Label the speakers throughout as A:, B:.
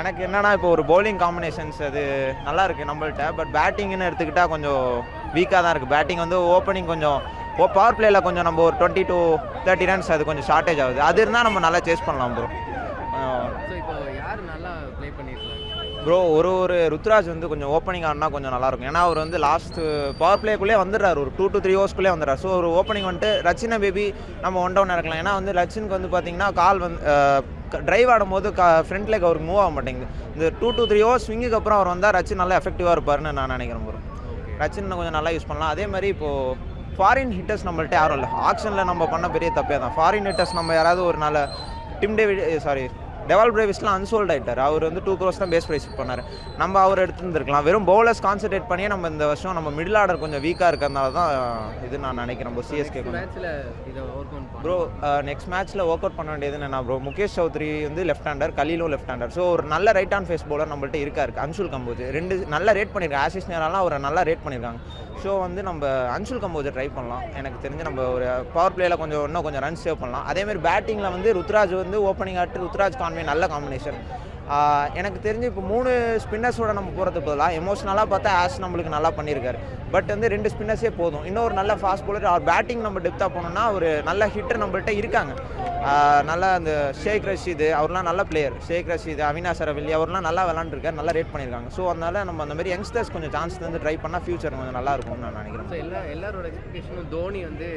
A: எனக்கு என்னன்னா இப்போ ஒரு பவுலிங் காம்பினேஷன்ஸ் அது நல்லா இருக்குது நம்மள்ட்ட. பட் பேட்டிங்னு எடுத்துக்கிட்டால் கொஞ்சம் வீக்காக தான் இருக்குது. பேட்டிங் வந்து ஓப்பனிங் கொஞ்சம் பவர் பிளேயில் கொஞ்சம் நம்ம ஒரு 20 to 30 ரன்ஸ் அது கொஞ்சம் ஷார்ட்டேஜ் ஆகுது. அது இருந்தால் நம்ம நல்லா சேஸ் பண்ணலாம் ப்ரோ.
B: ஸோ இப்போ யார் நல்லா ப்ளே பண்ணியிருக்காங்க
A: ப்ரோ? ஒரு ருத்ராஜ் வந்து கொஞ்சம் ஓப்பனிங் ஆடினா கொஞ்சம் நல்லாயிருக்கும். ஏன்னா அவர் வந்து லாஸ்ட் பவர் பிளேக்குள்ளே வந்துடுறாரு, ஒரு 2 to 3 ஓவர்ஸ்க்குள்ளே வந்துடுறாரு. ஸோ ஒரு ஓப்பனிங் வந்துட்டு ரச்சினை பேபி நம்ம 1 down இறக்கலாம். ஏன்னா வந்து ரச்சினுக்கு வந்து பார்த்தீங்கன்னா கால் வந்து ட்ரைவ் ஆடும்போது ஃப்ரண்ட் லெக் அவருக்கு மூவ் ஆக மாட்டேங்குது. இந்த 2 to 3 ஓவர்ஸ் ஸ்விங்குக்கு அப்புறம் அவர் வந்தால் ரச்சின் நல்லா எஃபெக்டிவாக இருப்பார்னு நான் நினைக்கிறேன் ப்ரோ. ரச்சின் கொஞ்சம் நல்லா யூஸ் பண்ணலாம். அதே மாதிரி இப்போது ஃபாரின் ஹிட்டர்ஸ் நம்மள்ட்ட யாரும் இல்லை. ஆக்ஷனில் நம்ம பண்ண பெரிய தப்பே தான். ஃபாரின் ஹிட்டர்ஸ் நம்ம யாராவது ஒரு நல்ல டெவால் பிரேவிஸ்லாம் அன்சோல்ட் ஆகிட்டார். அவர் வந்து 2 crores தான் பேஸ் ப்ரைஸ் பண்ணார். நம்ம அவர் எடுத்துருந்துருக்கலாம். வெறும் பவுலர்ஸ் கான்சன்ட்ரேட் பண்ணியே நம்ம இந்த வருஷம் நம்ம மிடில் ஆர்டர் கொஞ்சம் வீக்காக இருக்கிறதுனால தான் இது நான் நினைக்கிறேன் ப்ரோ. சிஎஸ்கே ப்ரோ நெக்ஸ்ட் மேட்ச்சில் ஒர்க் அவுட் பண்ண வேண்டியது என்ன ப்ரோ? முகேஷ் சௌத்ரி வந்து லெஃப்ட் ஹேண்டர், கலீலும் லெஃப்ட் ஹேண்டர். ஸோ ஒரு நல்ல ரைட் ஹேண்ட் ஃபேஸ் பவுலர் நம்மள்ட்ட இருக்காரு. அன்சுல் கம்போஜ் 2 நல்லா ரேட் பண்ணியிருக்காங்க. ஆஷிஷ் நேராலாம் அவரை நல்லா ரேட் பண்ணியிருக்காங்க. ஸோ வந்து நம்ம அன்சுல் கம்போஜை ட்ரை பண்ணலாம். எனக்கு தெரிஞ்சு நம்ம ஒரு பவர் பிளேயில் இன்னும் கொஞ்சம் ரன் சேவ் பண்ணலாம். அதேமாதிரி பேட்டிங்கில் வந்து ருத்ராஜ் வந்து ஓப்பனிங் ஆட்டு ருத்ராஜ் கான்வே நல்ல காம்பினேஷன். எனக்கு தெரிஞ்சு இப்போ 3 ஸ்பின்னர்ஸோட நம்ம போகிறதுக்கு பதிலாக எமோஷனலாக பார்த்தா ஆஷ் நம்மளுக்கு நல்லா பண்ணியிருக்காரு. பட் வந்து 2 ஸ்பின்னர்ஸே போதும். இன்னொரு நல்ல ஃபாஸ்ட் பவுலர் அவர் பேட்டிங் நம்ம டெப்த்தாக போனோம்னா ஒரு நல்ல ஹிட்டர் நம்மள்ட்ட இருக்காங்க. நல்லா அந்த ஷேக் ரஷீது அவர்லாம் நல்ல பிளேயர். ஷேக் ரஷீது, அவினாஷ் அரவில்லி அவர்லாம் நல்லா விளாண்டுருக்காரு, நல்லா ரேட் பண்ணியிருக்காங்க. ஸோ அதனால நம்ம அந்த மாதிரி யங்ஸ்டர்ஸ் கொஞ்சம் சான்ஸ் வந்து ட்ரை பண்ணால் ஃபியூச்சர் கொஞ்சம் நல்லா இருக்கும்னு நான் நினைக்கிறேன்.
B: ஸோ எல்லாரோட எக்ஸ்பெக்டேஷனும் தோனி வந்து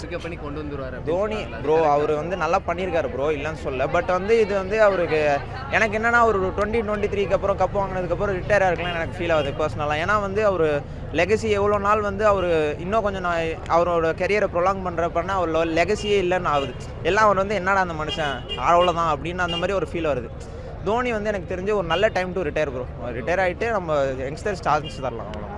B: பிக்கப் பண்ணி கொண்டு வந்துருவார்.
A: தோனி ப்ரோ அவர் வந்து நல்லா பண்ணியிருக்காரு ப்ரோ, இல்லைன்னு சொல்ல. பட் வந்து இது வந்து அவருக்கு எனக்கு என்னென்னா ஒரு 2023 அப்புறம் கப் வாங்கினதுக்கப்புறம் ரிட்டையர் ஆகிருக்கலாம் எனக்கு ஃபீல் ஆகுது பர்சனலாக. ஏன்னா வந்து அவர் லெகசி எவ்வளோ நாள் வந்து அவர் இன்னும் கொஞ்சம் அவரோட கெரியரை ப்ரொலாங் பண்ணுறப்பன்னா அவர் லெகசியே இல்லைன்னு ஆகுது. எல்லாம் அவர் வந்து என்னடா அந்த மனுஷன் அவ்வளோதான் அப்படின்னு அந்த மாதிரி ஒரு ஃபீல் வருது. தோனி வந்து எனக்கு தெரிஞ்சு ஒரு நல்ல time to retire bro. Retire ஆகிட்டு நம்ம யங்ஸ்டர்ஸ் சான்ஸ் தரலாம் அவ்வளோ.